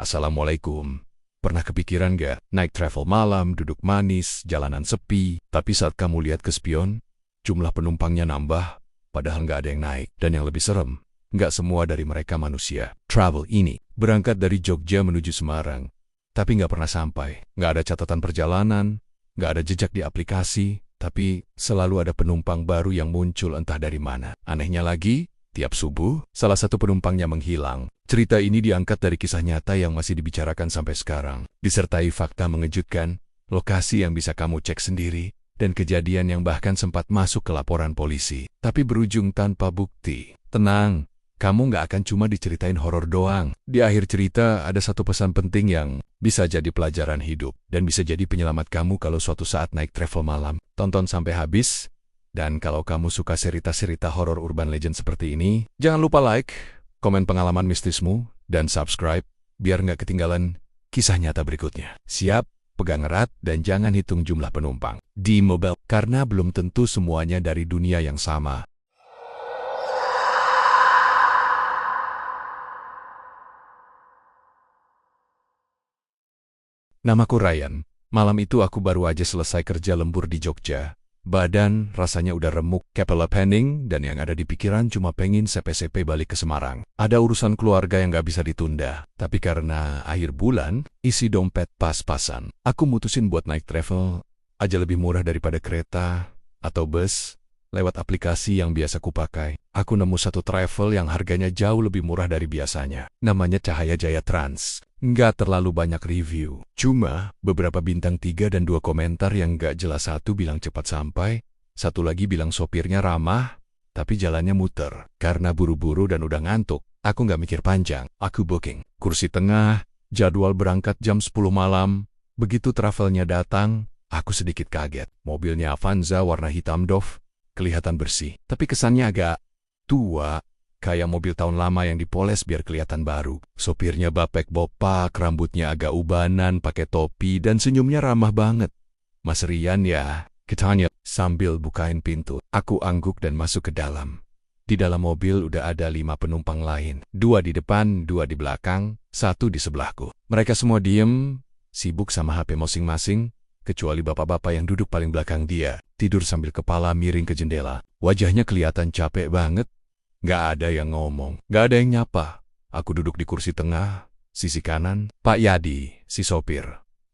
Assalamualaikum. Pernah kepikiran gak naik travel malam, duduk manis, jalanan sepi, tapi saat kamu lihat ke spion, jumlah penumpangnya nambah, padahal gak ada yang naik. Dan yang lebih serem, gak semua dari mereka manusia. Travel ini berangkat dari Jogja menuju Semarang, tapi gak pernah sampai. Gak ada catatan perjalanan, gak ada jejak di aplikasi, tapi selalu ada penumpang baru yang muncul entah dari mana. Anehnya lagi, tiap subuh, salah satu penumpangnya menghilang. Cerita ini diangkat dari kisah nyata yang masih dibicarakan sampai sekarang, disertai fakta mengejutkan, lokasi yang bisa kamu cek sendiri, dan kejadian yang bahkan sempat masuk ke laporan polisi, tapi berujung tanpa bukti. Tenang, kamu nggak akan cuma diceritain horor doang. Di akhir cerita ada satu pesan penting yang bisa jadi pelajaran hidup, dan bisa jadi penyelamat kamu kalau suatu saat naik travel malam. Tonton sampai habis, dan kalau kamu suka cerita-cerita horor urban legend seperti ini, jangan lupa like, komen pengalaman mistismu, dan subscribe, biar nggak ketinggalan kisah nyata berikutnya. Siap, pegang erat, dan jangan hitung jumlah penumpang di mobil, karena belum tentu semuanya dari dunia yang sama. Namaku Ryan. Malam itu aku baru aja selesai kerja lembur di Jogja. Badan rasanya udah remuk, kepala pening, dan yang ada di pikiran cuma pengen sepe-sepe balik ke Semarang. Ada urusan keluarga yang gak bisa ditunda, tapi karena akhir bulan, isi dompet pas-pasan. Aku mutusin buat naik travel, aja lebih murah daripada kereta atau bus, lewat aplikasi yang biasa kupakai. Aku nemu satu travel yang harganya jauh lebih murah dari biasanya. Namanya Cahaya Jaya Trans. Nggak terlalu banyak review. Cuma beberapa bintang 3 dan 2 komentar yang nggak jelas. Satu bilang cepat sampai, satu lagi bilang sopirnya ramah, tapi jalannya muter. Karena buru-buru dan udah ngantuk, aku nggak mikir panjang. Aku booking. Kursi tengah, jadwal berangkat jam 10 malam. Begitu travelnya datang, aku sedikit kaget. Mobilnya Avanza warna hitam doff, kelihatan bersih. Tapi kesannya agak tua. Kayak mobil tahun lama yang dipoles biar kelihatan baru. Sopirnya bapek bopak, rambutnya agak ubanan, pakai topi, dan senyumnya ramah banget. Mas Rian ya, katanya sambil bukain pintu. Aku angguk dan masuk ke dalam. Di dalam mobil udah ada 5 penumpang lain. 2 di depan, 2 di belakang, 1 di sebelahku. Mereka semua diem, sibuk sama HP masing-masing, kecuali bapak-bapak yang duduk paling belakang dia. Tidur sambil kepala miring ke jendela. Wajahnya kelihatan capek banget. Gak ada yang ngomong, gak ada yang nyapa. Aku duduk di kursi tengah, sisi kanan. Pak Yadi, si sopir,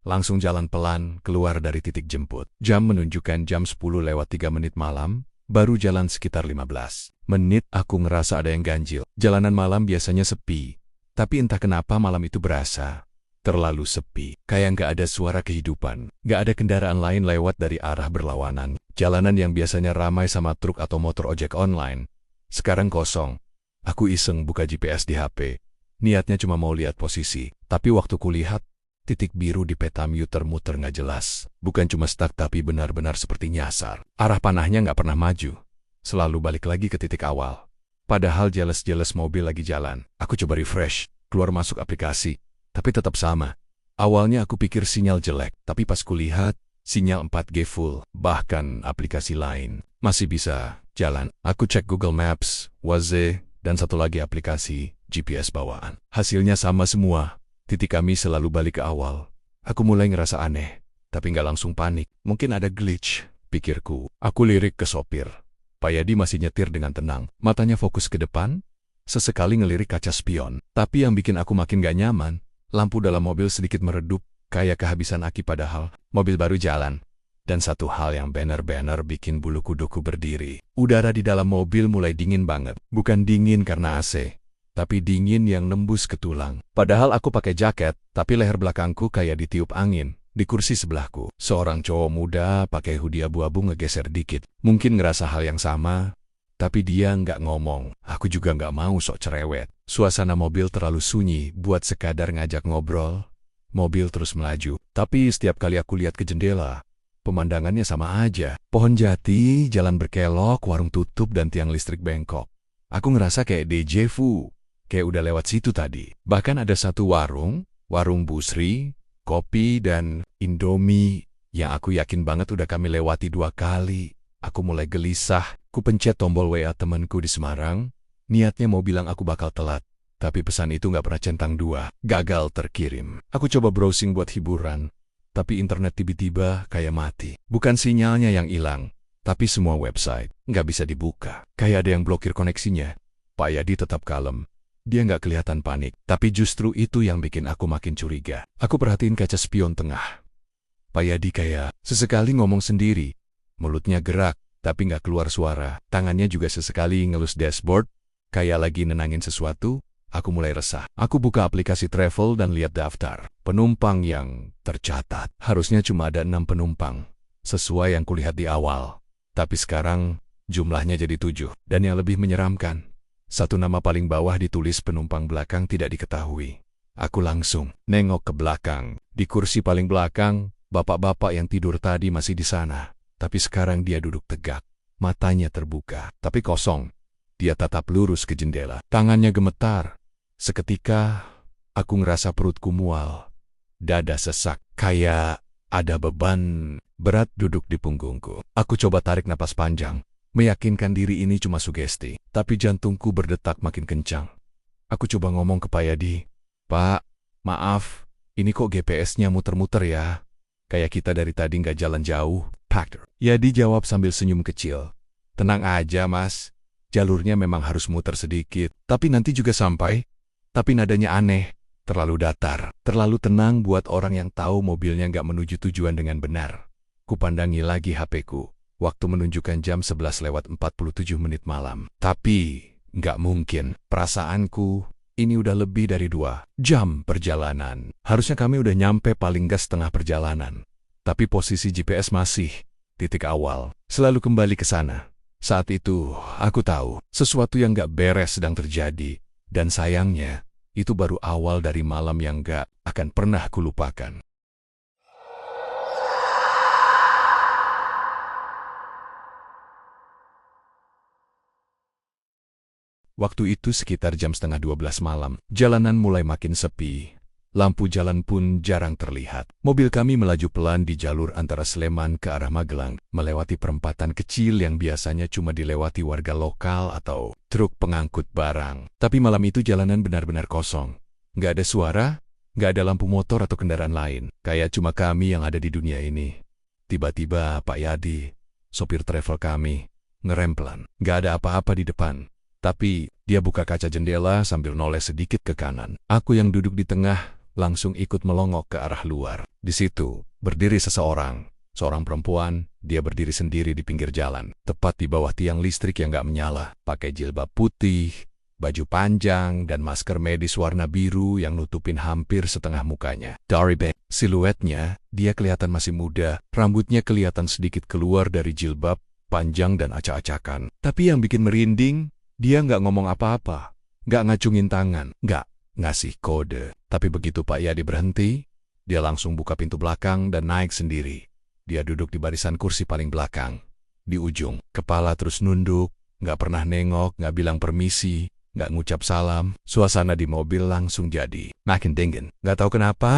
langsung jalan pelan keluar dari titik jemput. Jam menunjukkan jam 10:03 malam, baru jalan sekitar 15 menit. Aku ngerasa ada yang ganjil. Jalanan malam biasanya sepi, tapi entah kenapa malam itu berasa terlalu sepi. Kayak gak ada suara kehidupan, gak ada kendaraan lain lewat dari arah berlawanan. Jalanan yang biasanya ramai sama truk atau motor ojek online, sekarang kosong. Aku iseng buka GPS di HP. Niatnya cuma mau lihat posisi. Tapi waktu kulihat, titik biru di peta muter-muter nggak jelas. Bukan cuma stuck tapi benar-benar seperti nyasar. Arah panahnya nggak pernah maju. Selalu balik lagi ke titik awal. Padahal jelas-jelas mobil lagi jalan. Aku coba refresh, keluar masuk aplikasi. Tapi tetap sama. Awalnya aku pikir sinyal jelek. Tapi pas kulihat, sinyal 4G full. Bahkan aplikasi lain masih bisa jalan. Aku cek Google Maps, Waze, dan satu lagi aplikasi GPS bawaan. Hasilnya sama semua. Titik kami selalu balik ke awal. Aku mulai ngerasa aneh, tapi nggak langsung panik. Mungkin ada glitch, pikirku. Aku lirik ke sopir. Pak Yadi masih nyetir dengan tenang. Matanya fokus ke depan, sesekali ngelirik kaca spion. Tapi yang bikin aku makin gak nyaman, lampu dalam mobil sedikit meredup, kayak kehabisan aki padahal mobil baru jalan. Dan satu hal yang benar-benar bikin bulu kuduku berdiri. Udara di dalam mobil mulai dingin banget. Bukan dingin karena AC, tapi dingin yang nembus ke tulang. Padahal aku pakai jaket, tapi leher belakangku kayak ditiup angin. Di kursi sebelahku, seorang cowok muda pakai hoodie abu-abu ngegeser dikit. Mungkin ngerasa hal yang sama, tapi dia nggak ngomong. Aku juga nggak mau sok cerewet. Suasana mobil terlalu sunyi buat sekadar ngajak ngobrol. Mobil terus melaju. Tapi setiap kali aku lihat ke jendela, pemandangannya sama aja. Pohon jati, jalan berkelok, warung tutup, dan tiang listrik bengkok. Aku ngerasa kayak déjà vu, kayak udah lewat situ tadi. Bahkan ada satu warung Busri, kopi, dan Indomie yang aku yakin banget udah kami lewati 2 kali. Aku mulai gelisah. Ku pencet tombol WA temanku di Semarang. Niatnya mau bilang aku bakal telat. Tapi pesan itu nggak pernah centang dua. Gagal terkirim. Aku coba browsing buat hiburan, tapi internet tiba-tiba kayak mati. Bukan sinyalnya yang hilang, tapi semua website nggak bisa dibuka. Kayak ada yang blokir koneksinya. Pak Yadi tetap kalem. Dia nggak kelihatan panik, tapi justru itu yang bikin aku makin curiga. Aku perhatiin kaca spion tengah. Pak Yadi kayak sesekali ngomong sendiri. Mulutnya gerak, tapi nggak keluar suara. Tangannya juga sesekali ngelus dashboard, kayak lagi nenangin sesuatu. Aku mulai resah. Aku buka aplikasi travel dan lihat daftar penumpang yang tercatat. Harusnya cuma ada 6 penumpang, sesuai yang kulihat di awal. Tapi sekarang jumlahnya jadi 7. Dan yang lebih menyeramkan, satu nama paling bawah ditulis penumpang belakang tidak diketahui. Aku langsung nengok ke belakang. Di kursi paling belakang, bapak-bapak yang tidur tadi masih di sana. Tapi sekarang dia duduk tegak. Matanya terbuka, tapi kosong. Dia tatap lurus ke jendela. Tangannya gemetar. Seketika, aku ngerasa perutku mual. Dada sesak, kayak ada beban berat duduk di punggungku. Aku coba tarik napas panjang, meyakinkan diri ini cuma sugesti. Tapi jantungku berdetak makin kencang. Aku coba ngomong ke Pak Yadi, "Pak, maaf, ini kok GPS-nya muter-muter ya? Kayak kita dari tadi nggak jalan jauh." Pak Yadi jawab sambil senyum kecil, "Tenang aja, Mas. Jalurnya memang harus muter sedikit, tapi nanti juga sampai." Tapi nadanya aneh, terlalu datar, terlalu tenang buat orang yang tahu mobilnya nggak menuju tujuan dengan benar. Kupandangi lagi HP-ku. Waktu menunjukkan jam 11:47 malam. Tapi, nggak mungkin. Perasaanku, ini udah lebih dari 2 jam perjalanan. Harusnya kami udah nyampe paling nggak setengah perjalanan. Tapi posisi GPS masih titik awal. Selalu kembali ke sana. Saat itu, aku tahu sesuatu yang nggak beres sedang terjadi. Dan sayangnya, itu baru awal dari malam yang nggak akan pernah kulupakan. Waktu itu sekitar jam setengah 12 malam. Jalanan mulai makin sepi. Lampu jalan pun jarang terlihat. Mobil kami melaju pelan di jalur antara Sleman ke arah Magelang, melewati perempatan kecil yang biasanya cuma dilewati warga lokal atau truk pengangkut barang. Tapi malam itu jalanan benar-benar kosong. Nggak ada suara, nggak ada lampu motor atau kendaraan lain. Kayak cuma kami yang ada di dunia ini. Tiba-tiba Pak Yadi, sopir travel kami, ngerem pelan. Nggak ada apa-apa di depan. Tapi, dia buka kaca jendela sambil noleh sedikit ke kanan. Aku yang duduk di tengah langsung ikut melongok ke arah luar. Di situ, berdiri seseorang. Seorang perempuan, dia berdiri sendiri di pinggir jalan. Tepat di bawah tiang listrik yang gak menyala. Pakai jilbab putih, baju panjang, dan masker medis warna biru yang nutupin hampir setengah mukanya. Dari siluetnya, dia kelihatan masih muda. Rambutnya kelihatan sedikit keluar dari jilbab, panjang dan acak-acakan. Tapi yang bikin merinding, dia nggak ngomong apa-apa, nggak ngacungin tangan, nggak ngasih kode. Tapi begitu Pak Yadi berhenti, dia langsung buka pintu belakang dan naik sendiri. Dia duduk di barisan kursi paling belakang, di ujung. Kepala terus nunduk, nggak pernah nengok, nggak bilang permisi, nggak ngucap salam. Suasana di mobil langsung jadi makin dingin. Nggak tahu kenapa,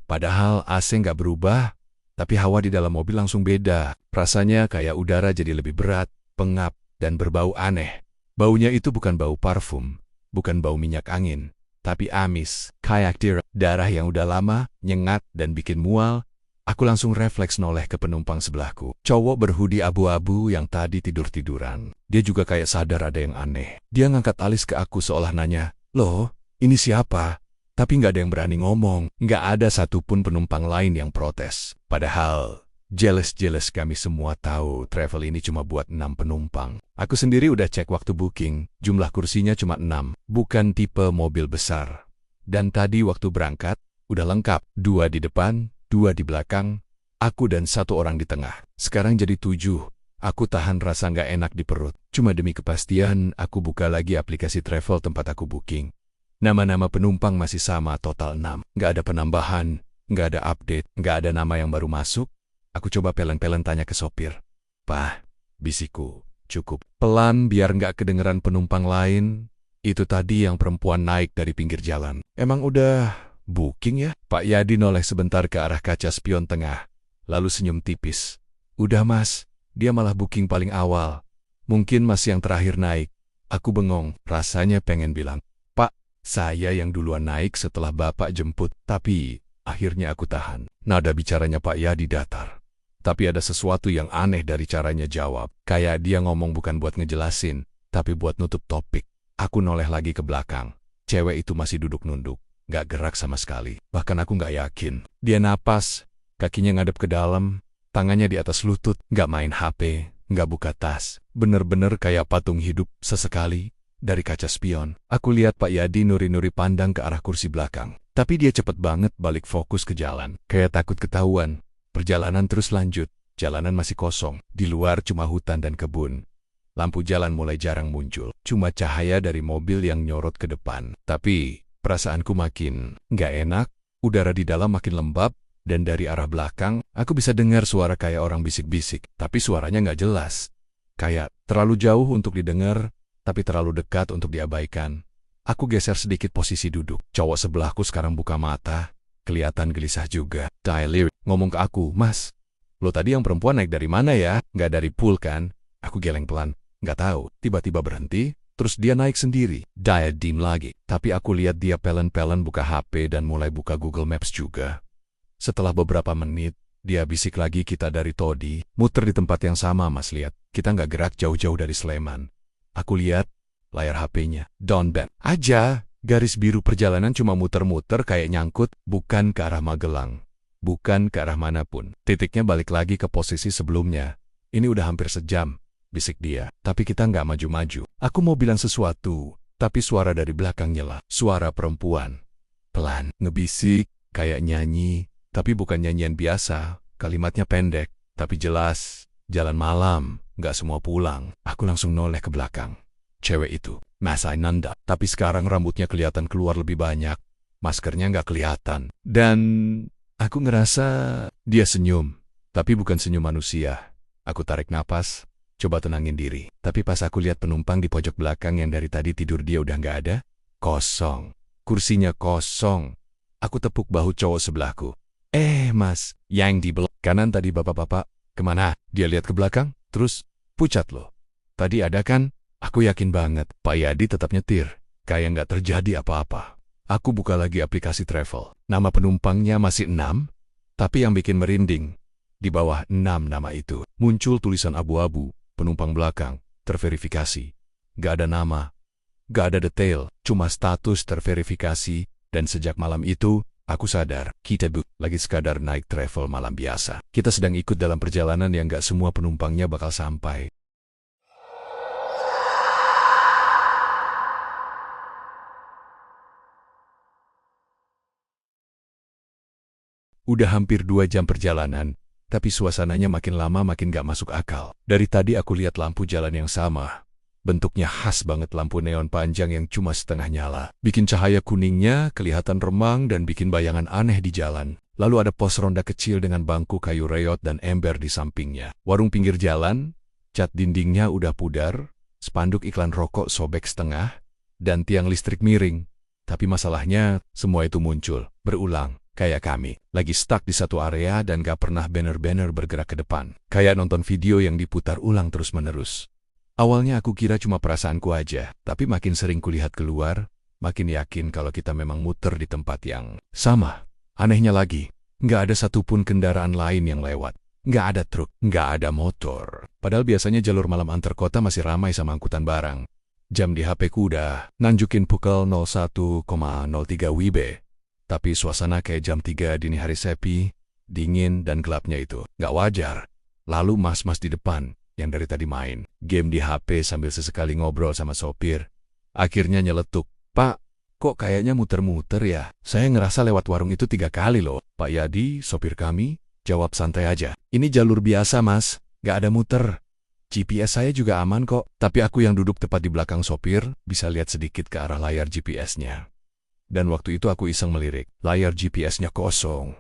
padahal AC nggak berubah, tapi hawa di dalam mobil langsung beda. Rasanya kayak udara jadi lebih berat, pengap, dan berbau aneh. Baunya itu bukan bau parfum, bukan bau minyak angin, tapi amis, kayak darah yang udah lama, nyengat, dan bikin mual. Aku langsung refleks noleh ke penumpang sebelahku. Cowok berhoodie abu-abu yang tadi tidur-tiduran. Dia juga kayak sadar ada yang aneh. Dia ngangkat alis ke aku seolah nanya, "Loh, ini siapa?" Tapi nggak ada yang berani ngomong. Nggak ada satupun penumpang lain yang protes. Padahal jelas-jelas kami semua tahu travel ini cuma buat 6 penumpang. Aku sendiri udah cek waktu booking, jumlah kursinya cuma 6, bukan tipe mobil besar. Dan tadi waktu berangkat, udah lengkap, 2 di depan, 2 di belakang, aku dan 1 orang di tengah. Sekarang jadi 7, aku tahan rasa nggak enak di perut. Cuma demi kepastian, aku buka lagi aplikasi travel tempat aku booking. Nama-nama penumpang masih sama, total 6. Nggak ada penambahan, nggak ada update, nggak ada nama yang baru masuk. Aku coba pelan-pelan tanya ke sopir. "Pak," bisikku, "cukup pelan biar nggak kedengeran penumpang lain. Itu tadi yang perempuan naik dari pinggir jalan. Emang udah booking ya?" Pak Yadi noleh sebentar ke arah kaca spion tengah, lalu senyum tipis. "Udah Mas, dia malah booking paling awal. Mungkin Mas yang terakhir naik." Aku bengong, rasanya pengen bilang, "Pak, Saya yang duluan naik setelah Bapak jemput, tapi akhirnya aku tahan. Nada bicaranya Pak Yadi datar. Tapi ada sesuatu yang aneh dari caranya jawab. Kayak dia ngomong bukan buat ngejelasin, tapi buat nutup topik. Aku noleh lagi ke belakang. Cewek itu masih duduk nunduk, gak gerak sama sekali. Bahkan aku gak yakin. Dia napas, kakinya ngadep ke dalam, tangannya di atas lutut, gak main HP, gak buka tas. Bener-bener kayak patung hidup sesekali. Dari kaca spion, aku lihat Pak Yadi nuri-nuri pandang ke arah kursi belakang. Tapi dia cepet banget balik fokus ke jalan. Kayak takut ketahuan. Perjalanan terus lanjut. Jalanan masih kosong. Di luar cuma hutan dan kebun. Lampu jalan mulai jarang muncul. Cuma cahaya dari mobil yang nyorot ke depan. Tapi perasaanku makin nggak enak. Udara di dalam makin lembab. Dan dari arah belakang, aku bisa dengar suara kayak orang bisik-bisik. Tapi suaranya nggak jelas. Kayak terlalu jauh untuk didengar, tapi terlalu dekat untuk diabaikan. Aku geser sedikit posisi duduk. Cowok sebelahku sekarang buka mata. Kelihatan gelisah juga. Tyler ngomong ke aku, "Mas, lo tadi yang perempuan naik dari mana ya? Nggak dari pool kan?" Aku geleng pelan. Nggak tahu. Tiba-tiba berhenti, terus dia naik sendiri. Dia diem lagi. Tapi aku lihat dia pelen-pelen buka HP dan mulai buka Google Maps juga. Setelah beberapa menit, dia bisik lagi, "Kita dari Todi. Muter di tempat yang sama, Mas, lihat. Kita nggak gerak jauh-jauh dari Sleman." Aku lihat layar HP-nya. Don't bet aja. Garis biru perjalanan cuma muter-muter kayak nyangkut, bukan ke arah Magelang. Bukan ke arah manapun. Titiknya balik lagi ke posisi sebelumnya. "Ini udah hampir sejam," bisik dia. Tapi kita nggak maju-maju. Aku mau bilang sesuatu, tapi suara dari belakang nyela. Suara perempuan. Pelan, ngebisik, kayak nyanyi. Tapi bukan nyanyian biasa. Kalimatnya pendek, tapi jelas. "Jalan malam, nggak semua pulang." Aku langsung noleh ke belakang. Cewek itu, Mas Ainanda. Tapi sekarang rambutnya kelihatan keluar lebih banyak. Maskernya nggak kelihatan. Dan aku ngerasa dia senyum. Tapi bukan senyum manusia. Aku tarik napas, coba tenangin diri. Tapi pas aku lihat penumpang di pojok belakang yang dari tadi tidur dia udah nggak ada. Kosong. Kursinya kosong. Aku tepuk bahu cowok sebelahku. Mas, yang di belakang kanan tadi bapak-bapak. Kemana?" Dia lihat ke belakang, terus, "Pucat loh. Tadi ada kan?" Aku yakin banget, Pak Yadi tetap nyetir. Kayak nggak terjadi apa-apa. Aku buka lagi aplikasi travel. Nama penumpangnya masih 6, tapi yang bikin merinding. Di bawah 6 nama itu, muncul tulisan abu-abu, penumpang belakang, terverifikasi. Gak ada nama, gak ada detail, cuma status terverifikasi, dan sejak malam itu, aku sadar, kita lagi sekadar naik travel malam biasa. Kita sedang ikut dalam perjalanan yang gak semua penumpangnya bakal sampai. Udah hampir 2 jam perjalanan, tapi suasananya makin lama makin gak masuk akal. Dari tadi aku lihat lampu jalan yang sama. Bentuknya khas banget, lampu neon panjang yang cuma setengah nyala. Bikin cahaya kuningnya kelihatan remang dan bikin bayangan aneh di jalan. Lalu ada pos ronda kecil dengan bangku kayu reot dan ember di sampingnya. Warung pinggir jalan, cat dindingnya udah pudar, spanduk iklan rokok sobek setengah, dan tiang listrik miring. Tapi masalahnya, semua itu muncul, berulang. Kayak kami, lagi stuck di satu area dan gak pernah banner-banner bergerak ke depan. Kayak nonton video yang diputar ulang terus-menerus. Awalnya aku kira cuma perasaanku aja, tapi makin sering kulihat keluar, makin yakin kalau kita memang muter di tempat yang sama. Anehnya lagi, gak ada satupun kendaraan lain yang lewat. Gak ada truk, gak ada motor. Padahal biasanya jalur malam antar kota masih ramai sama angkutan barang. Jam di HP ku udah nanjukin pukul 01,03 WIB. Tapi suasana kayak jam 3 dini hari sepi, dingin dan gelapnya itu gak wajar. Lalu mas-mas di depan yang dari tadi main game di HP sambil sesekali ngobrol sama sopir. Akhirnya nyeletuk, "Pak, kok kayaknya muter-muter ya? Saya ngerasa lewat warung itu 3 kali loh." Pak Yadi, sopir kami, jawab santai aja, "Ini jalur biasa mas, gak ada muter. GPS saya juga aman kok." Tapi aku yang duduk tepat di belakang sopir bisa lihat sedikit ke arah layar GPS-nya. Dan waktu itu aku iseng melirik, layar GPS-nya kosong.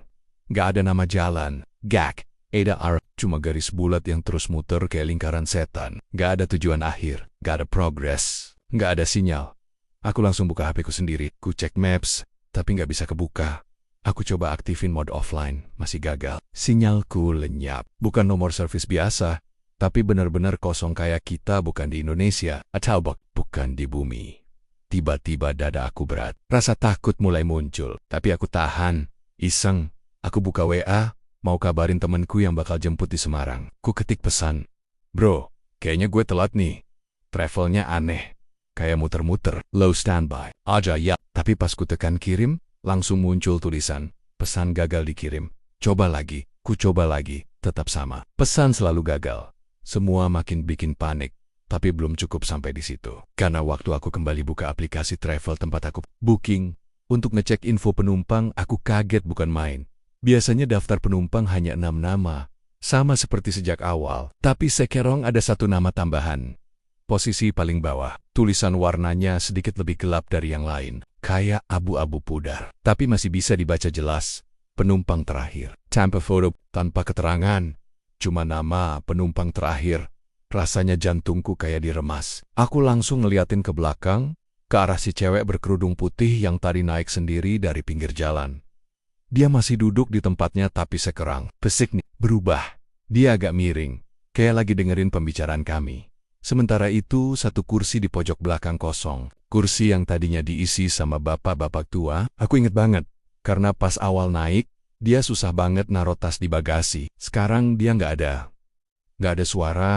Gak ada nama jalan, gak ada arah, cuma garis bulat yang terus muter kayak lingkaran setan. Gak ada tujuan akhir, gak ada progress, gak ada sinyal. Aku langsung buka HP ku sendiri, ku cek maps, tapi gak bisa kebuka. Aku coba aktifin mode offline, masih gagal. Sinyalku lenyap, bukan nomor servis biasa, tapi benar-benar kosong kayak kita bukan di Indonesia, atau bukan di bumi. Tiba-tiba dada aku berat. Rasa takut mulai muncul. Tapi aku tahan. Iseng. Aku buka WA. Mau kabarin temanku yang bakal jemput di Semarang. Ku ketik pesan. Bro, kayaknya gue telat nih. Travelnya aneh. Kayak muter-muter. Low standby. Aja ya. Tapi pas ku tekan kirim, langsung muncul tulisan. Pesan gagal dikirim. Coba lagi. Ku coba lagi. Tetap sama. Pesan selalu gagal. Semua makin bikin panik. Tapi belum cukup sampai di situ. Karena waktu aku kembali buka aplikasi travel tempat aku booking, untuk ngecek info penumpang, aku kaget bukan main. Biasanya daftar penumpang hanya 6 nama. Sama seperti sejak awal. Tapi sekarang ada 1 nama tambahan. Posisi paling bawah. Tulisan warnanya sedikit lebih gelap dari yang lain. Kayak abu-abu pudar. Tapi masih bisa dibaca jelas. Penumpang terakhir. Tanpa foto, tanpa keterangan. Cuma nama penumpang terakhir. Rasanya jantungku kayak diremas. Aku langsung ngeliatin ke belakang, ke arah si cewek berkerudung putih yang tadi naik sendiri dari pinggir jalan. Dia masih duduk di tempatnya tapi sekarang, pesik nih, berubah. Dia agak miring, kayak lagi dengerin pembicaraan kami. Sementara itu, 1 kursi di pojok belakang kosong. Kursi yang tadinya diisi sama bapak-bapak tua, aku inget banget. Karena pas awal naik, dia susah banget naruh tas di bagasi. Sekarang dia nggak ada. Nggak ada suara.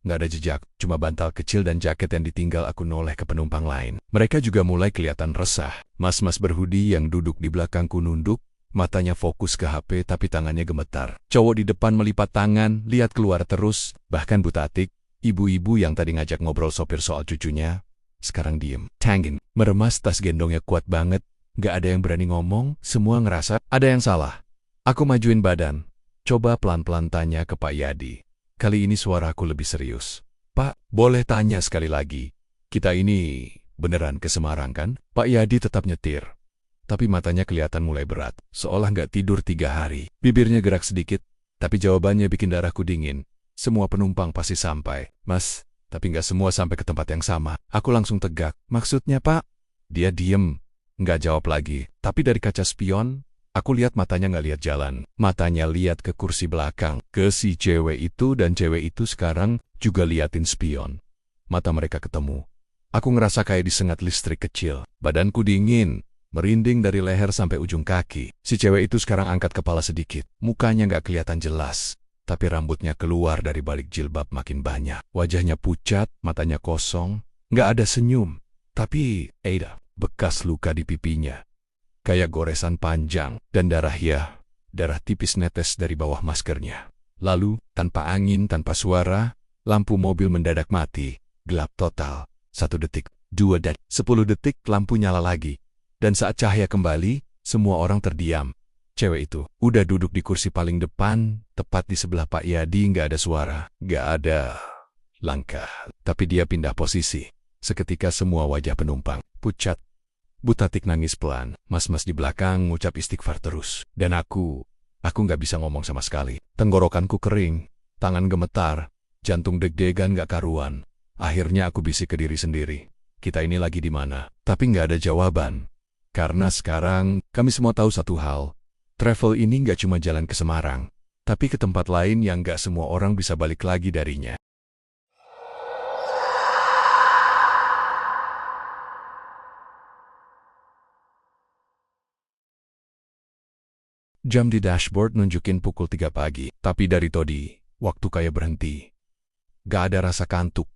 Nggak ada jejak, cuma bantal kecil dan jaket yang ditinggal aku noleh ke penumpang lain. Mereka juga mulai kelihatan resah. Mas-mas berhoodie yang duduk di belakangku nunduk, matanya fokus ke HP tapi tangannya gemetar. Cowok di depan melipat tangan, lihat keluar terus, bahkan Bu Tatik, ibu-ibu yang tadi ngajak ngobrol sopir soal cucunya, sekarang diem. Tangin, meremas tas gendongnya kuat banget, nggak ada yang berani ngomong, semua ngerasa ada yang salah. Aku majuin badan, coba pelan-pelan tanya ke Pak Yadi. Kali ini suaraku lebih serius. Pak, boleh tanya sekali lagi. Kita ini beneran ke Semarang kan? Pak Yadi tetap nyetir. Tapi matanya kelihatan mulai berat. Seolah nggak tidur 3 hari. Bibirnya gerak sedikit. Tapi jawabannya bikin darahku dingin. Semua penumpang pasti sampai. Mas, tapi nggak semua sampai ke tempat yang sama. Aku langsung tegak. Maksudnya Pak? Dia diem. Nggak jawab lagi. Tapi dari kaca spion, aku lihat matanya nggak lihat jalan. Matanya lihat ke kursi belakang. Ke si cewek itu dan cewek itu sekarang juga liatin spion. Mata mereka ketemu. Aku ngerasa kayak disengat listrik kecil. Badanku dingin. Merinding dari leher sampai ujung kaki. Si cewek itu sekarang angkat kepala sedikit. Mukanya nggak kelihatan jelas. Tapi rambutnya keluar dari balik jilbab makin banyak. Wajahnya pucat, matanya kosong. Nggak ada senyum. Tapi, bekas luka di pipinya. Kayak goresan panjang, dan darah tipis netes dari bawah maskernya. Lalu, tanpa angin, tanpa suara, lampu mobil mendadak mati. Gelap total. 1 detik, 2 detik, 10 detik, lampu nyala lagi. Dan saat cahaya kembali, semua orang terdiam. Cewek itu udah duduk di kursi paling depan, tepat di sebelah Pak Yadi. Nggak ada suara, nggak ada langkah. Tapi dia pindah posisi. Seketika semua wajah penumpang pucat. Bu Tatik nangis pelan, mas-mas di belakang ngucap istighfar terus. Dan aku nggak bisa ngomong sama sekali. Tenggorokanku kering, tangan gemetar, jantung deg-degan nggak karuan. Akhirnya aku bisik ke diri sendiri. Kita ini lagi di mana? Tapi nggak ada jawaban. Karena sekarang kami semua tahu satu hal. Travel ini nggak cuma jalan ke Semarang, tapi ke tempat lain yang nggak semua orang bisa balik lagi darinya. Jam di dashboard nunjukin pukul 3 pagi, tapi dari tadi, waktu kayak berhenti. Gak ada rasa kantuk,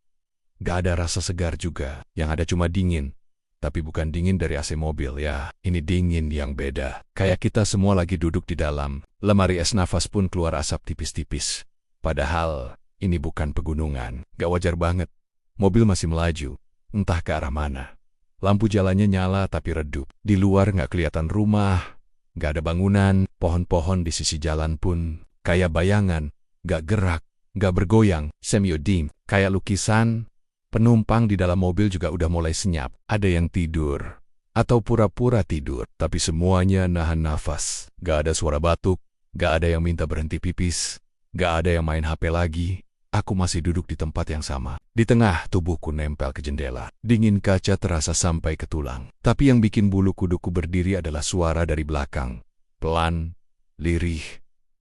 gak ada rasa segar juga, yang ada cuma dingin. Tapi bukan dingin dari AC mobil ya, ini dingin yang beda. Kayak kita semua lagi duduk di dalam, lemari es nafas pun keluar asap tipis-tipis. Padahal, ini bukan pegunungan, gak wajar banget. Mobil masih melaju, entah ke arah mana. Lampu jalannya nyala tapi redup, di luar gak kelihatan rumah. Gak ada bangunan, pohon-pohon di sisi jalan pun kayak bayangan, gak gerak, gak bergoyang, semiodim, kayak lukisan. Penumpang di dalam mobil juga udah mulai senyap, ada yang tidur, atau pura-pura tidur, tapi semuanya nahan nafas. Gak ada suara batuk, gak ada yang minta berhenti pipis, gak ada yang main HP lagi. Aku masih duduk di tempat yang sama. Di tengah tubuhku nempel ke jendela. Dingin kaca terasa sampai ke tulang. Tapi yang bikin bulu kuduku berdiri adalah suara dari belakang. Pelan, lirih,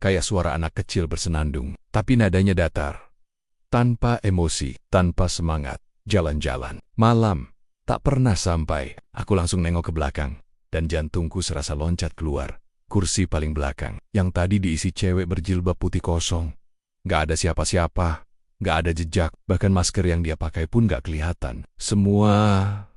kayak suara anak kecil bersenandung. Tapi nadanya datar. Tanpa emosi, tanpa semangat. Jalan-jalan. Malam. Tak pernah sampai. Aku langsung nengok ke belakang, dan jantungku serasa loncat keluar. Kursi paling belakang, yang tadi diisi cewek berjilbab putih kosong. Gak ada siapa-siapa, gak ada jejak, bahkan masker yang dia pakai pun gak kelihatan. Semua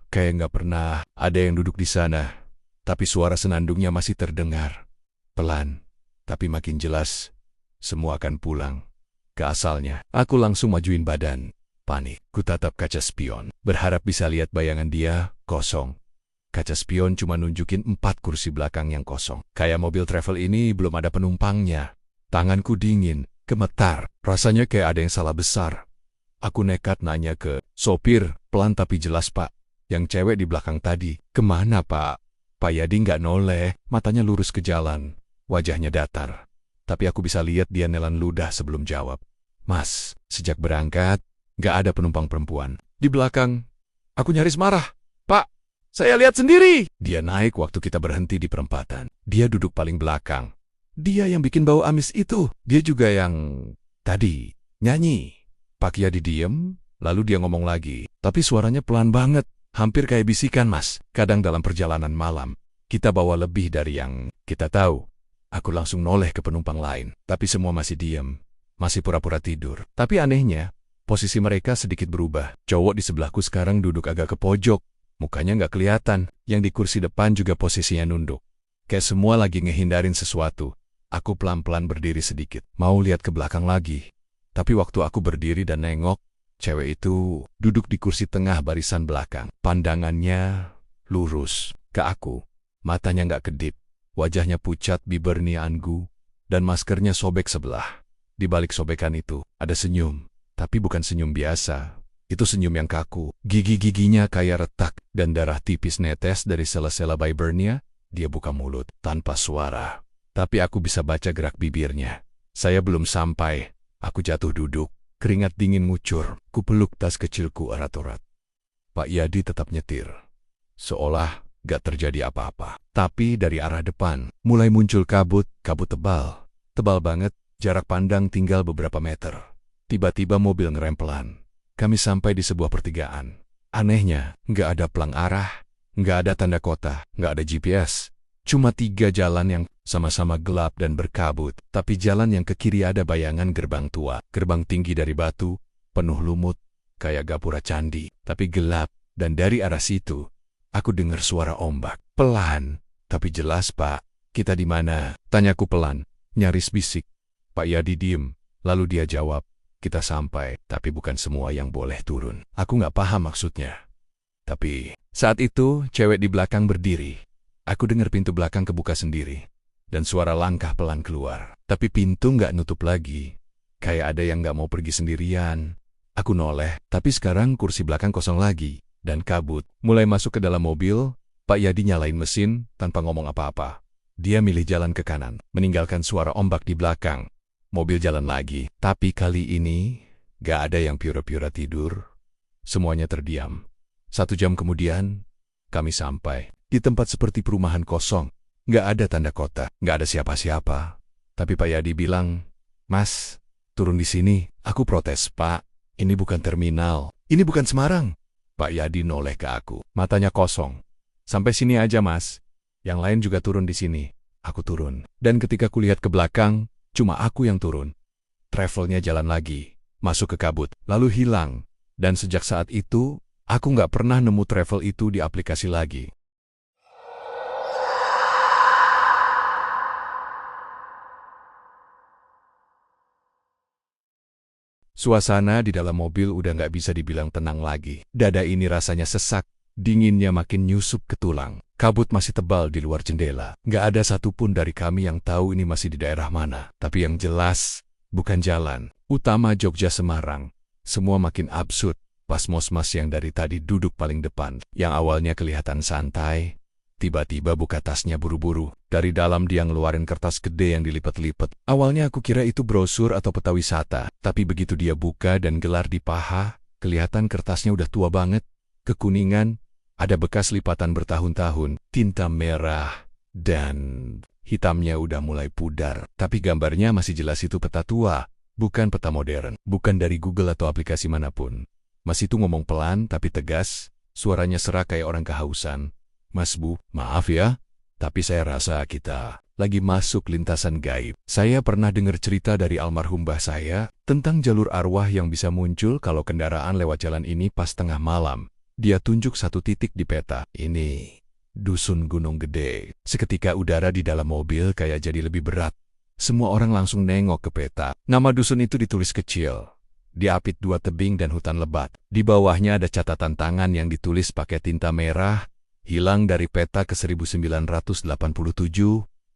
kayak gak pernah ada yang duduk di sana. Tapi suara senandungnya masih terdengar. Pelan, tapi makin jelas. Semua akan pulang ke asalnya. Aku langsung majuin badan. Panik. Ku tatap kaca spion, berharap bisa lihat bayangan dia, kosong. Kaca spion cuma nunjukin 4 kursi belakang yang kosong. Kayak mobil travel ini belum ada penumpangnya. Tanganku dingin, gemetar. Rasanya kayak ada yang salah besar. Aku nekat nanya ke sopir, pelan tapi jelas, "Pak, yang cewek di belakang tadi, kemana, Pak?" Pak Yadi nggak noleh, matanya lurus ke jalan. Wajahnya datar. Tapi aku bisa lihat dia nelan ludah sebelum jawab. "Mas, sejak berangkat, nggak ada penumpang perempuan. Di belakang, aku nyaris marah. Pak, saya lihat sendiri." Dia naik waktu kita berhenti di perempatan. Dia duduk paling belakang. Dia yang bikin bau amis itu. Dia juga yang tadi nyanyi. Pak Yadi diem, lalu dia ngomong lagi. Tapi suaranya pelan banget. Hampir kayak bisikan, "Mas, kadang dalam perjalanan malam, kita bawa lebih dari yang kita tahu." Aku langsung noleh ke penumpang lain, tapi semua masih diam, masih pura-pura tidur. Tapi anehnya, posisi mereka sedikit berubah. Cowok di sebelahku sekarang duduk agak ke pojok, mukanya nggak kelihatan. Yang di kursi depan juga posisinya nunduk. Kayak semua lagi ngehindarin sesuatu. Aku pelan-pelan berdiri sedikit, mau lihat ke belakang lagi. Tapi waktu aku berdiri dan nengok, cewek itu duduk di kursi tengah barisan belakang. Pandangannya lurus ke aku. Matanya nggak kedip. Wajahnya pucat biberniangu. Dan maskernya sobek sebelah. Di balik sobekan itu ada senyum. Tapi bukan senyum biasa. Itu senyum yang kaku. Gigi-giginya kayak retak. Dan darah tipis netes dari sela-sela bibernia. Dia buka mulut tanpa suara. Tapi aku bisa baca gerak bibirnya. Saya belum sampai. Aku jatuh duduk. Keringat dingin ngucur, ku peluk tas kecilku erat-erat. Pak Yadi tetap nyetir. Seolah gak terjadi apa-apa. Tapi dari arah depan, mulai muncul kabut tebal. Tebal banget, jarak pandang tinggal beberapa meter. Tiba-tiba mobil ngerem pelan. Kami sampai di sebuah pertigaan. Anehnya, gak ada pelang arah, gak ada tanda kota, gak ada GPS. Cuma 3 jalan yang sama-sama gelap dan berkabut, tapi jalan yang ke kiri ada bayangan gerbang tua. Gerbang tinggi dari batu, penuh lumut, kayak gapura candi, tapi gelap. Dan dari arah situ, aku dengar suara ombak. Pelan, tapi jelas, "Pak, kita di mana?" Tanyaku pelan, nyaris bisik. Pak Yadi diem, lalu dia jawab, "Kita sampai, tapi bukan semua yang boleh turun." Aku nggak paham maksudnya. Tapi saat itu, cewek di belakang berdiri. Aku dengar pintu belakang kebuka sendiri. Dan suara langkah pelan keluar. Tapi pintu nggak nutup lagi. Kayak ada yang nggak mau pergi sendirian. Aku noleh, tapi sekarang kursi belakang kosong lagi. Dan kabut. Mulai masuk ke dalam mobil, Pak Yadi nyalain mesin tanpa ngomong apa-apa. Dia milih jalan ke kanan, meninggalkan suara ombak di belakang. Mobil jalan lagi. Tapi kali ini, nggak ada yang pura-pura tidur. Semuanya terdiam. 1 jam kemudian, kami sampai. Di tempat seperti perumahan kosong, nggak ada tanda kota, nggak ada siapa-siapa. Tapi Pak Yadi bilang, "Mas, turun di sini." Aku protes, "Pak, ini bukan terminal, ini bukan Semarang." Pak Yadi noleh ke aku, matanya kosong. "Sampai sini aja, Mas. Yang lain juga turun di sini." Aku turun. Dan ketika kulihat ke belakang, cuma aku yang turun. Travelnya jalan lagi, masuk ke kabut, lalu hilang. Dan sejak saat itu, aku nggak pernah nemu travel itu di aplikasi lagi. Suasana di dalam mobil udah nggak bisa dibilang tenang lagi. Dada ini rasanya sesak, dinginnya makin nyusup ke tulang. Kabut masih tebal di luar jendela. Nggak ada satupun dari kami yang tahu ini masih di daerah mana. Tapi yang jelas, bukan jalan utama Jogja-Semarang. Semua makin absurd. Pas mos-mas yang dari tadi duduk paling depan, yang awalnya kelihatan santai, tiba-tiba buka tasnya buru-buru. Dari dalam dia ngeluarin kertas gede yang dilipat-lipat. Awalnya aku kira itu brosur atau peta wisata. Tapi begitu dia buka dan gelar di paha, kelihatan kertasnya udah tua banget. Kekuningan, ada bekas lipatan bertahun-tahun, tinta merah, dan hitamnya udah mulai pudar. Tapi gambarnya masih jelas itu peta tua, bukan peta modern. Bukan dari Google atau aplikasi manapun. Mas itu ngomong pelan tapi tegas, Suaranya serak kayak orang kehausan. Mas Bu, maaf ya, tapi saya rasa kita lagi masuk lintasan gaib. Saya pernah dengar cerita dari almarhum mbah saya tentang jalur arwah yang bisa muncul kalau kendaraan lewat jalan ini pas tengah malam. Dia tunjuk satu titik di peta. Ini Dusun Gunung Gede. Seketika udara di dalam mobil kayak jadi lebih berat. Semua orang langsung nengok ke peta. Nama dusun itu ditulis kecil. Diapit 2 tebing dan hutan lebat. Di bawahnya ada catatan tangan yang ditulis pakai tinta merah. Hilang dari peta ke 1987.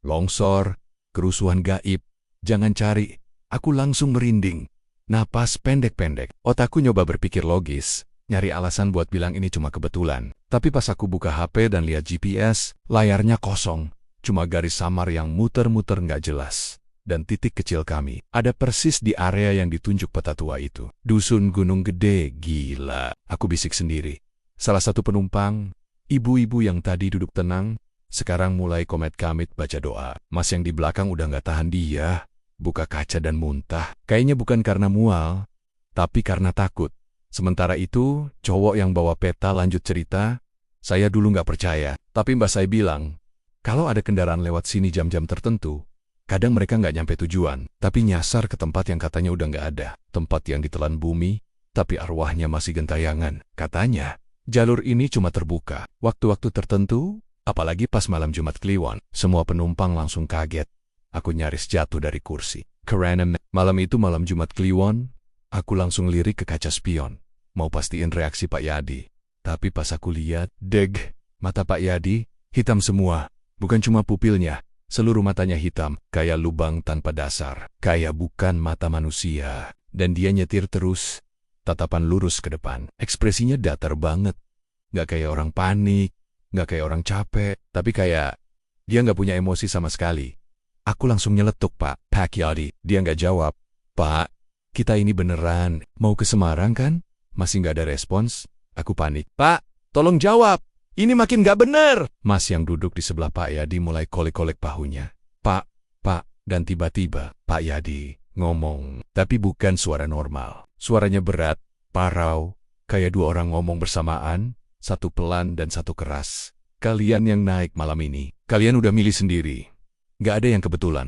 Longsor. Kerusuhan gaib. Jangan cari. Aku langsung merinding. Napas pendek-pendek. Otakku nyoba berpikir logis. Nyari alasan buat bilang ini cuma kebetulan. Tapi pas aku buka HP dan lihat GPS, layarnya kosong. Cuma garis samar yang muter-muter nggak jelas. Dan titik kecil kami ada persis di area yang ditunjuk peta tua itu. Dusun Gunung Gede, gila. Aku bisik sendiri. Salah satu penumpang, ibu-ibu yang tadi duduk tenang, sekarang mulai komet-kamit baca doa. Mas yang di belakang udah nggak tahan dia. Buka kaca dan muntah. Kayaknya bukan karena mual, tapi karena takut. Sementara itu, cowok yang bawa peta lanjut cerita, saya dulu nggak percaya, tapi mbak saya bilang, kalau ada kendaraan lewat sini jam-jam tertentu, kadang mereka nggak nyampe tujuan, tapi nyasar ke tempat yang katanya udah nggak ada, tempat yang ditelan bumi, tapi arwahnya masih gentayangan. Katanya, jalur ini cuma terbuka waktu-waktu tertentu, apalagi pas malam Jumat Kliwon. Semua penumpang langsung kaget. Aku nyaris jatuh dari kursi. Karena malam itu malam Jumat Kliwon, aku langsung lirik ke kaca spion, mau pastiin reaksi Pak Yadi. Tapi pas aku lihat, mata Pak Yadi, hitam semua. Bukan cuma pupilnya, seluruh matanya hitam, kayak lubang tanpa dasar. Kayak bukan mata manusia. Dan dia nyetir terus, tatapan lurus ke depan. Ekspresinya datar banget. Nggak kayak orang panik, nggak kayak orang capek, tapi kayak dia nggak punya emosi sama sekali. Aku langsung nyeletuk, Pak Yadi. Dia nggak jawab. Pak, kita ini beneran mau ke Semarang kan? Masih nggak ada respons. Aku panik. Pak, tolong jawab. Ini makin nggak bener. Mas yang duduk di sebelah Pak Yadi mulai kolek-kolek bahunya. Pak. Dan tiba-tiba Pak Yadi ngomong. Tapi bukan suara normal. Suaranya berat, parau, kayak 2 orang ngomong bersamaan, satu pelan dan satu keras. Kalian yang naik malam ini, kalian udah milih sendiri. Nggak ada yang kebetulan.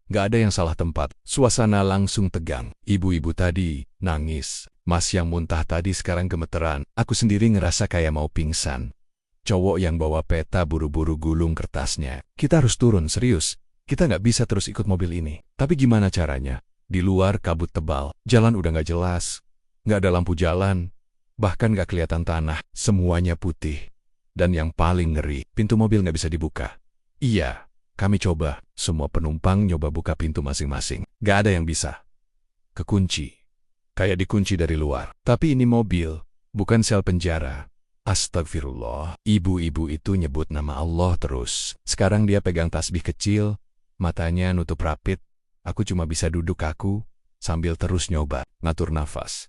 Nggak ada yang salah tempat. Suasana langsung tegang. Ibu-ibu tadi nangis. Mas yang muntah tadi sekarang gemeteran. Aku sendiri ngerasa kayak mau pingsan. Cowok yang bawa peta buru-buru gulung kertasnya. Kita harus turun, serius. Kita nggak bisa terus ikut mobil ini. Tapi gimana caranya? Di luar kabut tebal. Jalan udah nggak jelas. Nggak ada lampu jalan. Bahkan nggak kelihatan tanah. Semuanya putih. Dan yang paling ngeri, pintu mobil nggak bisa dibuka. Iya. Kami coba, semua penumpang nyoba buka pintu masing-masing. Gak ada yang bisa. Kekunci. Kayak dikunci dari luar. Tapi ini mobil, bukan sel penjara. Astagfirullah. Ibu-ibu itu nyebut nama Allah terus. Sekarang dia pegang tasbih kecil, matanya nutup rapit. Aku cuma bisa duduk kaku, sambil terus nyoba ngatur nafas.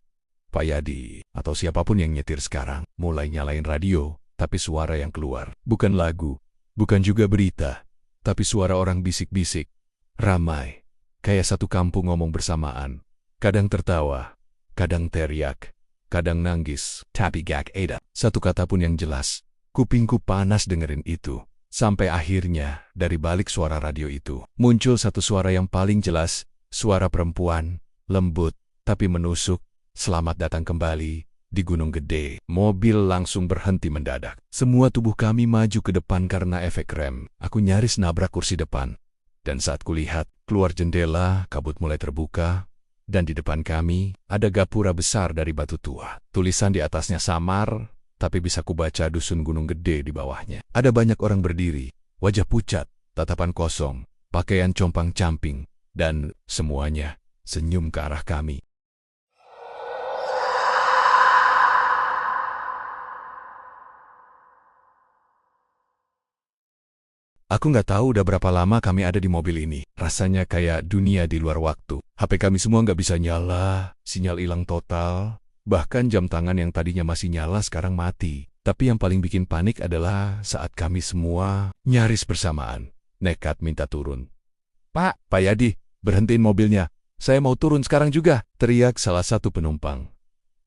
Pak Yadi, atau siapapun yang nyetir sekarang, mulai nyalain radio, tapi suara yang keluar. Bukan lagu, bukan juga berita. Tapi suara orang bisik-bisik, ramai, kayak satu kampung ngomong bersamaan. Kadang tertawa, kadang teriak, kadang nangis, tapi gak ada satu kata pun yang jelas. Kupingku panas dengerin itu. Sampai akhirnya, dari balik suara radio itu, muncul satu suara yang paling jelas, suara perempuan, lembut, tapi menusuk. Selamat datang kembali di Gunung Gede. Mobil langsung berhenti mendadak. Semua tubuh kami maju ke depan karena efek rem. Aku nyaris nabrak kursi depan. Dan saat kulihat, keluar jendela, kabut mulai terbuka. Dan di depan kami, ada gapura besar dari batu tua. Tulisan di atasnya samar, tapi bisa kubaca Dusun Gunung Gede di bawahnya. Ada banyak orang berdiri, wajah pucat, tatapan kosong, pakaian compang-camping, dan semuanya senyum ke arah kami. Aku nggak tahu udah berapa lama kami ada di mobil ini. Rasanya kayak dunia di luar waktu. HP kami semua nggak bisa nyala, sinyal hilang total. Bahkan jam tangan yang tadinya masih nyala sekarang mati. Tapi yang paling bikin panik adalah saat kami semua nyaris bersamaan, nekat minta turun. Pak Yadi, berhentiin mobilnya. Saya mau turun sekarang juga, teriak salah satu penumpang.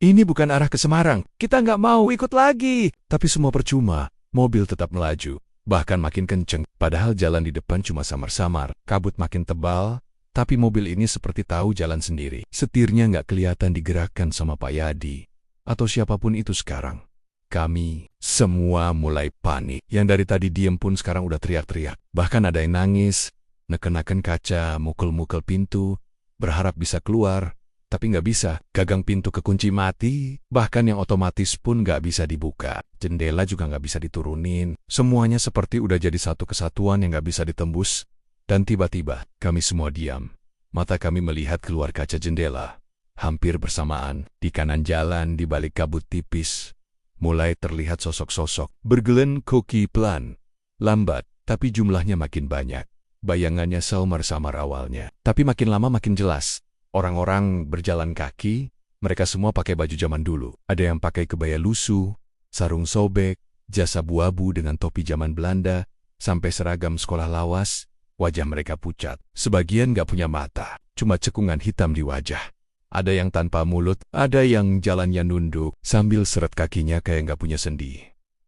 Ini bukan arah ke Semarang. Kita nggak mau ikut lagi. Tapi semua percuma. Mobil tetap melaju. Bahkan makin kenceng. Padahal jalan di depan cuma samar-samar. Kabut makin tebal. Tapi mobil ini seperti tahu jalan sendiri. Setirnya nggak kelihatan digerakkan sama Pak Yadi. Atau siapapun itu sekarang. Kami semua mulai panik. Yang dari tadi diem pun sekarang udah teriak-teriak. Bahkan ada yang nangis. Neken-neken kaca, mukul-mukul pintu. Berharap bisa keluar. Tapi nggak bisa, gagang pintu kekunci mati, bahkan yang otomatis pun nggak bisa dibuka. Jendela juga nggak bisa diturunin. Semuanya seperti udah jadi satu kesatuan yang nggak bisa ditembus. Dan tiba-tiba, kami semua diam. Mata kami melihat keluar kaca jendela. Hampir bersamaan, di kanan jalan di balik kabut tipis, mulai terlihat sosok-sosok. Bergelen koki pelan. Lambat, tapi jumlahnya makin banyak. Bayangannya samar-samar awalnya. Tapi makin lama makin jelas. Orang-orang berjalan kaki, mereka semua pakai baju zaman dulu. Ada yang pakai kebaya lusuh, sarung sobek, jas abu-abu dengan topi zaman Belanda, sampai seragam sekolah lawas, wajah mereka pucat. Sebagian gak punya mata, cuma cekungan hitam di wajah. Ada yang tanpa mulut, ada yang jalannya nunduk, sambil seret kakinya kayak gak punya sendi.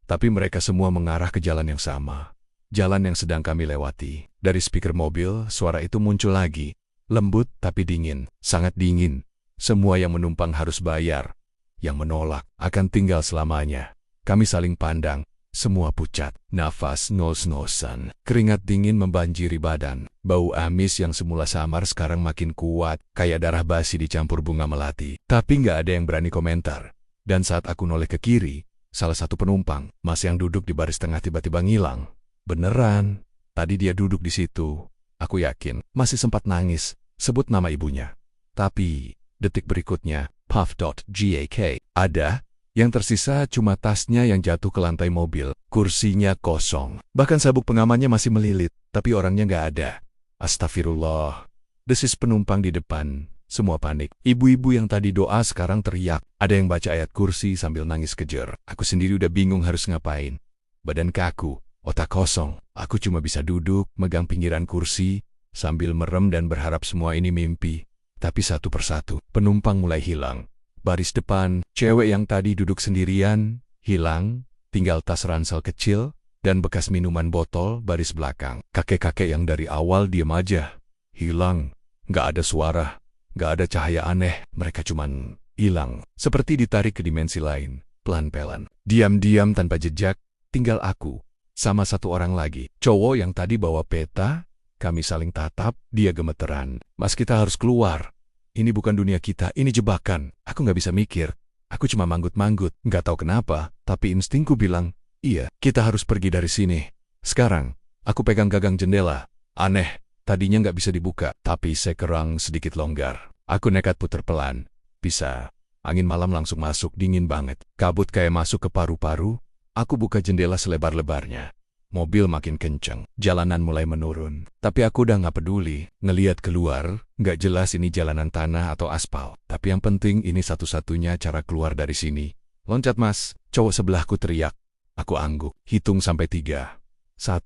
Tapi mereka semua mengarah ke jalan yang sama. Jalan yang sedang kami lewati. Dari speaker mobil, suara itu muncul lagi. Lembut tapi dingin, sangat dingin. Semua yang menumpang harus bayar. Yang menolak akan tinggal selamanya. Kami saling pandang, semua pucat. Nafas ngos-ngosan, keringat dingin membanjiri badan. Bau amis yang semula samar sekarang makin kuat, kayak darah basi dicampur bunga melati. Tapi nggak ada yang berani komentar. Dan saat aku noleh ke kiri, salah satu penumpang, Mas yang duduk di baris tengah tiba-tiba ngilang. Beneran, tadi dia duduk di situ. Aku yakin, masih sempat nangis, sebut nama ibunya. Tapi, detik berikutnya, puff.gak, ada, yang tersisa cuma tasnya yang jatuh ke lantai mobil, kursinya kosong. Bahkan sabuk pengamannya masih melilit, tapi orangnya nggak ada. Astagfirullah, desis penumpang di depan, semua panik. Ibu-ibu yang tadi doa sekarang teriak, ada yang baca ayat kursi sambil nangis kejer. Aku sendiri udah bingung harus ngapain. Badan kaku. Otak kosong, aku cuma bisa duduk, megang pinggiran kursi, sambil merem dan berharap semua ini mimpi. Tapi satu persatu, penumpang mulai hilang. Baris depan, cewek yang tadi duduk sendirian, hilang, tinggal tas ransel kecil, dan bekas minuman botol baris belakang. Kakek-kakek yang dari awal diem aja, hilang, nggak ada suara, nggak ada cahaya aneh, mereka cuman hilang. Seperti ditarik ke dimensi lain, pelan-pelan. Diam-diam tanpa jejak, tinggal aku. Sama satu orang lagi, cowok yang tadi bawa peta, kami saling tatap, dia gemeteran. Mas, kita harus keluar. Ini bukan dunia kita, ini jebakan. Aku nggak bisa mikir. Aku cuma manggut-manggut, nggak tahu kenapa, tapi instingku bilang, iya, kita harus pergi dari sini. Sekarang, aku pegang gagang jendela. Aneh, tadinya nggak bisa dibuka, tapi sekarang sedikit longgar. Aku nekat puter pelan. Bisa. Angin malam langsung masuk, dingin banget. Kabut kayak masuk ke paru-paru. Aku buka jendela selebar-lebarnya. Mobil makin kencang, jalanan mulai menurun. Tapi aku udah nggak peduli. Ngeliat keluar, nggak jelas ini jalanan tanah atau aspal. Tapi yang penting ini satu-satunya cara keluar dari sini. Loncat, Mas, cowok sebelahku teriak. Aku angguk, hitung sampai 3. 1,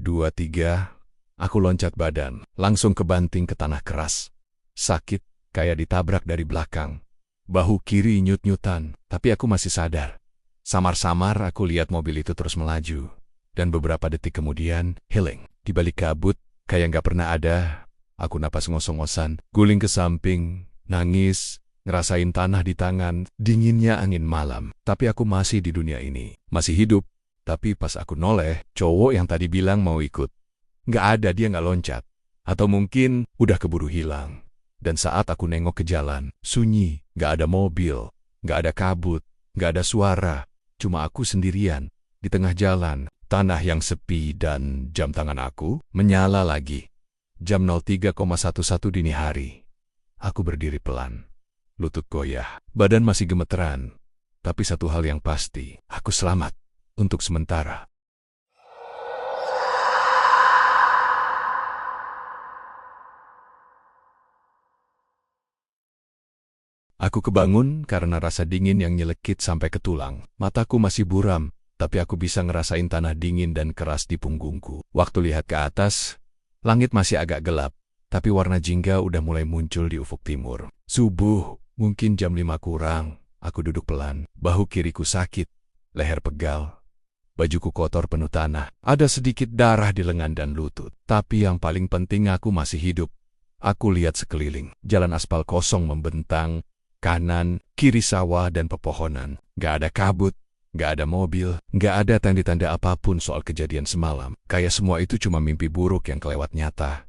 2, 3. Aku loncat badan, langsung kebanting ke tanah keras. Sakit, kayak ditabrak dari belakang. Bahu kiri nyut-nyutan, tapi aku masih sadar. Samar-samar aku lihat mobil itu terus melaju. Dan beberapa detik kemudian, hilang. Di balik kabut, kayak nggak pernah ada. Aku napas ngos-ngosan, guling ke samping, nangis, ngerasain tanah di tangan, dinginnya angin malam. Tapi aku masih di dunia ini, masih hidup. Tapi pas aku noleh, cowok yang tadi bilang mau ikut. Nggak ada, dia nggak loncat. Atau mungkin udah keburu hilang. Dan saat aku nengok ke jalan, sunyi, nggak ada mobil, nggak ada kabut, nggak ada suara. Cuma aku sendirian, di tengah jalan, tanah yang sepi dan jam tangan aku menyala lagi. Jam 03,11 dini hari. Aku berdiri pelan. Lutut goyah, badan masih gemeteran. Tapi satu hal yang pasti, aku selamat. Untuk sementara. Aku kebangun karena rasa dingin yang nyelekit sampai ke tulang. Mataku masih buram, tapi aku bisa ngerasain tanah dingin dan keras di punggungku. Waktu lihat ke atas, langit masih agak gelap, tapi warna jingga udah mulai muncul di ufuk timur. Subuh, mungkin jam 5 kurang. Aku duduk pelan, bahu kiriku sakit, leher pegal, bajuku kotor penuh tanah. Ada sedikit darah di lengan dan lutut. Tapi yang paling penting aku masih hidup. Aku lihat sekeliling. Jalan aspal kosong membentang, kanan, kiri sawah dan pepohonan. Gak ada kabut, gak ada mobil, gak ada tanda-tanda apapun soal kejadian semalam. Kayak semua itu cuma mimpi buruk yang kelewat nyata.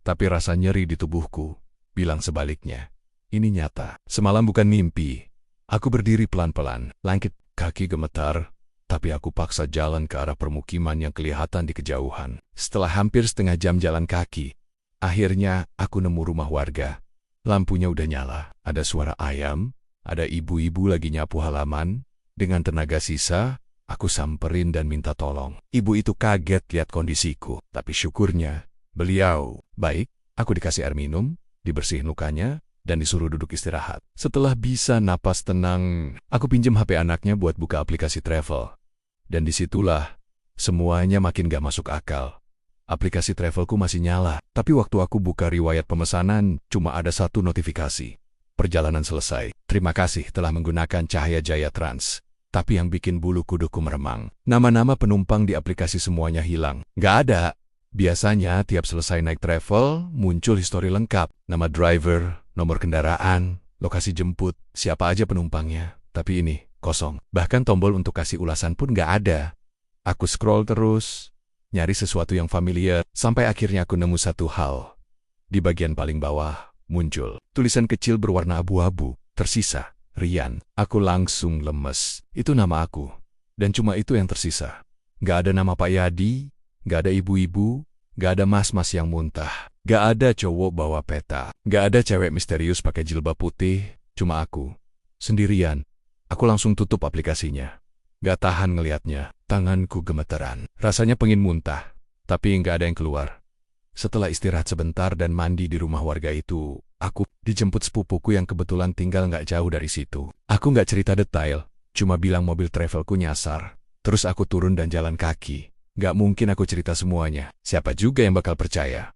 Tapi rasa nyeri di tubuhku bilang sebaliknya. Ini nyata. Semalam bukan mimpi. Aku berdiri pelan-pelan, langit, kaki gemetar, tapi aku paksa jalan ke arah permukiman yang kelihatan di kejauhan. Setelah hampir setengah jam jalan kaki, akhirnya aku nemu rumah warga. Lampunya udah nyala, ada suara ayam, ada ibu-ibu lagi nyapu halaman. Dengan tenaga sisa, aku samperin dan minta tolong. Ibu itu kaget lihat kondisiku, tapi syukurnya, beliau baik. Aku dikasih air minum, dibersihin lukanya, dan disuruh duduk istirahat. Setelah bisa napas tenang, aku pinjam HP anaknya buat buka aplikasi travel. Dan disitulah, semuanya makin gak masuk akal. Aplikasi travelku masih nyala, tapi waktu aku buka riwayat pemesanan, cuma ada satu notifikasi. Perjalanan selesai. Terima kasih telah menggunakan Cahaya Jaya Trans. Tapi yang bikin bulu kuduku meremang. Nama-nama penumpang di aplikasi semuanya hilang. Gak ada. Biasanya tiap selesai naik travel, muncul histori lengkap. Nama driver, nomor kendaraan, lokasi jemput, siapa aja penumpangnya. Tapi ini, kosong. Bahkan tombol untuk kasih ulasan pun gak ada. Aku scroll terus, nyari sesuatu yang familiar, sampai akhirnya aku nemu satu hal. Di bagian paling bawah, muncul tulisan kecil berwarna abu-abu, tersisa, Rian. Aku langsung lemes. Itu nama aku. Dan cuma itu yang tersisa. Gak ada nama Pak Yadi, gak ada ibu-ibu, gak ada mas-mas yang muntah. Gak ada cowok bawa peta. Gak ada cewek misterius pakai jilbab putih. Cuma aku. Sendirian. Aku langsung tutup aplikasinya. Gak tahan ngelihatnya. Tanganku gemetaran. Rasanya pengen muntah. Tapi gak ada yang keluar. Setelah istirahat sebentar dan mandi di rumah warga itu, aku dijemput sepupuku yang kebetulan tinggal gak jauh dari situ. Aku gak cerita detail. Cuma bilang mobil travelku nyasar. Terus aku turun dan jalan kaki. Gak mungkin aku cerita semuanya. Siapa juga yang bakal percaya?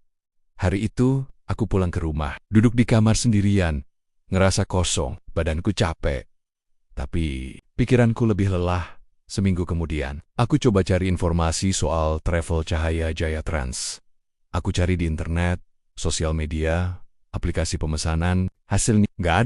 Hari itu, aku pulang ke rumah. Duduk di kamar sendirian. Ngerasa kosong, badanku capek. Tapi, pikiranku lebih lelah. Seminggu kemudian, aku coba cari informasi soal travel Cahaya Jaya Trans. Aku cari di internet, sosial media, aplikasi pemesanan. Hasilnya, gak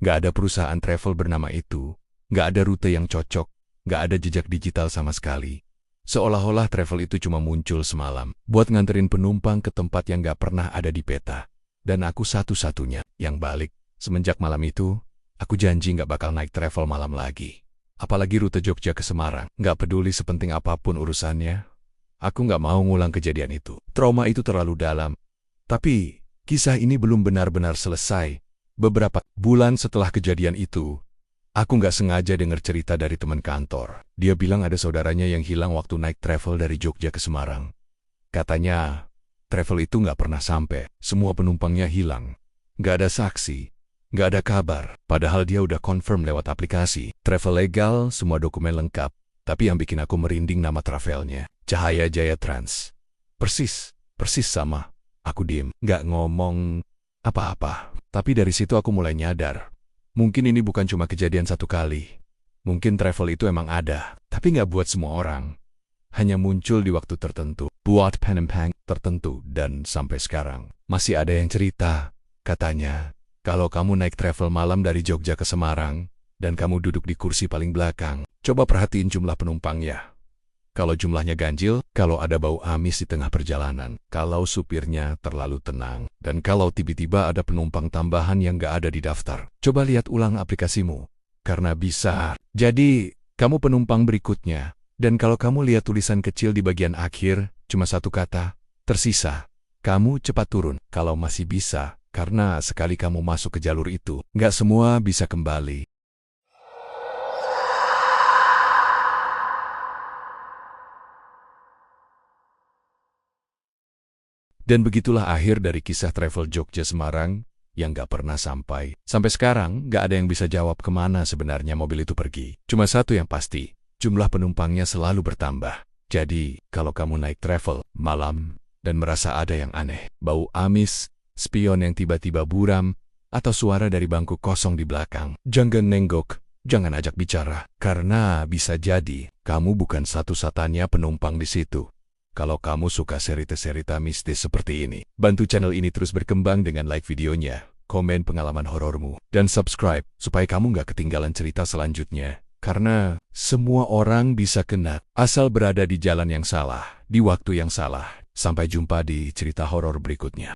ada perusahaan travel bernama itu. Gak ada rute yang cocok. Gak ada jejak digital sama sekali. Seolah-olah travel itu cuma muncul semalam, buat nganterin penumpang ke tempat yang gak pernah ada di peta. Dan aku satu-satunya yang balik. Semenjak malam itu, aku janji gak bakal naik travel malam lagi. Apalagi rute Jogja ke Semarang. Gak peduli sepenting apapun urusannya. Aku gak mau ngulang kejadian itu. Trauma itu terlalu dalam. Tapi, kisah ini belum benar-benar selesai. Beberapa bulan setelah kejadian itu, aku gak sengaja dengar cerita dari teman kantor. Dia bilang ada saudaranya yang hilang waktu naik travel dari Jogja ke Semarang. Katanya, travel itu gak pernah sampai. Semua penumpangnya hilang. Gak ada saksi. Gak ada kabar. Padahal dia udah confirm lewat aplikasi. Travel legal, semua dokumen lengkap. Tapi yang bikin aku merinding nama travelnya. Cahaya Jaya Trans. Persis sama. Aku diem, gak ngomong apa-apa. Tapi dari situ aku mulai nyadar. Mungkin ini bukan cuma kejadian satu kali. Mungkin travel itu emang ada, tapi nggak buat semua orang. Hanya muncul di waktu tertentu, buat penumpang tertentu, dan sampai sekarang. Masih ada yang cerita, katanya, kalau kamu naik travel malam dari Jogja ke Semarang, dan kamu duduk di kursi paling belakang, coba perhatiin jumlah penumpangnya. Kalau jumlahnya ganjil, kalau ada bau amis di tengah perjalanan, kalau supirnya terlalu tenang, dan kalau tiba-tiba ada penumpang tambahan yang gak ada di daftar, coba lihat ulang aplikasimu. Karena bisa. Jadi, kamu penumpang berikutnya. Dan kalau kamu lihat tulisan kecil di bagian akhir, cuma satu kata, tersisa. Kamu cepat turun, kalau masih bisa. Karena sekali kamu masuk ke jalur itu, gak semua bisa kembali. Dan begitulah akhir dari kisah travel Jogja Semarang yang gak pernah sampai. Sampai sekarang, gak ada yang bisa jawab kemana sebenarnya mobil itu pergi. Cuma satu yang pasti, jumlah penumpangnya selalu bertambah. Jadi, kalau kamu naik travel malam dan merasa ada yang aneh, bau amis, spion yang tiba-tiba buram, atau suara dari bangku kosong di belakang, jangan nenggok, jangan ajak bicara, karena bisa jadi kamu bukan satu-satunya penumpang di situ. Kalau kamu suka cerita-cerita mistis seperti ini, bantu channel ini terus berkembang dengan like videonya, komen pengalaman horormu, dan subscribe supaya kamu nggak ketinggalan cerita selanjutnya. Karena semua orang bisa kena, asal berada di jalan yang salah, di waktu yang salah. Sampai jumpa di cerita horor berikutnya.